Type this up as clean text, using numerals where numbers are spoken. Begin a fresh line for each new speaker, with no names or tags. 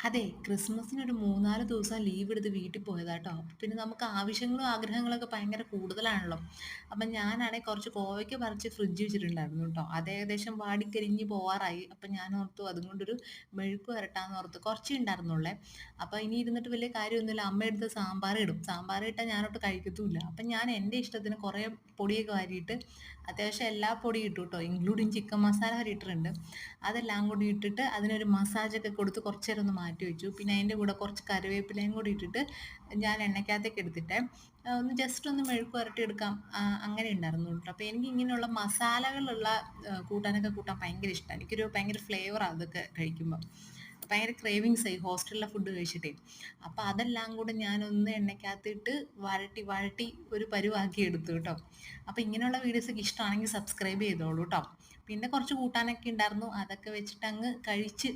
അതെ, ക്രിസ്മസിനൊരു 3, 4 ദിവസം ലീവ് എടുത്ത് വീട്ടിൽ പോയതാട്ടോ. അപ്പൊ പിന്നെ നമുക്ക് ആവശ്യങ്ങളും ആഗ്രഹങ്ങളൊക്കെ ഭയങ്കര കൂടുതലാണല്ലോ. അപ്പം ഞാനാണെ കുറച്ച് കോവയ്ക്ക പറിച്ച് ഫ്രിഡ്ജ് വെച്ചിട്ടുണ്ടായിരുന്നു ട്ടോ. അത് ഏകദേശം വാടിക്കരിഞ്ഞ് പോവാറായി. അപ്പം ഞാൻ ഓർത്തു അതും കൊണ്ടൊരു മെഴുക്ക് വരട്ടാന്ന് ഓർത്ത്. കുറച്ചേ ഉണ്ടായിരുന്നുള്ളേ. അപ്പൊ ഇനി ഇരുന്നിട്ട് വലിയ കാര്യമൊന്നുമില്ല. അമ്മ എടുത്ത് സാമ്പാർ ഇടും. സാമ്പാർ ഇട്ടാൽ ഞാനൊട്ട് കഴിക്കത്തുമില്ല. അപ്പം ഞാൻ എൻ്റെ ഇഷ്ടത്തിന് കുറേ പൊടിയൊക്കെ വാരിയിട്ട് അത്യാവശ്യം എല്ലാ പൊടിയും ഇട്ടു ട്ടോ. ഇൻക്ലൂഡിങ് ചിക്കൻ മസാല വരെ ഇട്ടിട്ടുണ്ട്. അതെല്ലാം കൂടി ഇട്ടിട്ട് അതിനൊരു മസാജൊക്കെ കൊടുത്ത് കുറച്ച് നേരം ഒന്ന് മാറ്റി വെച്ചു. പിന്നെ അതിൻ്റെ കൂടെ കുറച്ച് കറിവേപ്പിലയും കൂടി ഇട്ടിട്ട് ഞാൻ എണ്ണയ്ക്കകത്തേക്ക് എടുത്തിട്ട് ഒന്ന് ജസ്റ്റ് ഒന്ന് മെഴുക്ക് പുരട്ടിയെടുക്കാം, അങ്ങനെ ഉണ്ടായിരുന്നു കേട്ടോ. അപ്പോൾ എനിക്ക് ഇങ്ങനെയുള്ള മസാലകളുള്ള കൂട്ടാനൊക്കെ കൂട്ടാൻ ഭയങ്കര ഇഷ്ടമാണ്. എനിക്കൊരു ഭയങ്കര ഫ്ലേവറാണ് അതൊക്കെ കഴിക്കുമ്പോൾ. ഭയങ്കര ക്രേവിങ്സ് ആയി ഹോസ്റ്റലിലെ ഫുഡ് കഴിച്ചിട്ടേ. അപ്പോൾ അതെല്ലാം കൂടെ ഞാനൊന്ന് എണ്ണയ്ക്കകത്തിട്ട് വഴട്ടി വഴട്ടി ഒരു പരുവാക്കി എടുത്തു കേട്ടോ. അപ്പോൾ ഇങ്ങനെയുള്ള വീഡിയോസൊക്കെ ഇഷ്ടമാണെങ്കിൽ സബ്സ്ക്രൈബ് ചെയ്തോളൂ കേട്ടോ. പിന്നെ കുറച്ച് കൂട്ടാനൊക്കെ ഉണ്ടായിരുന്നു, അതൊക്കെ വെച്ചിട്ട് അങ്ങ് കഴിച്ച്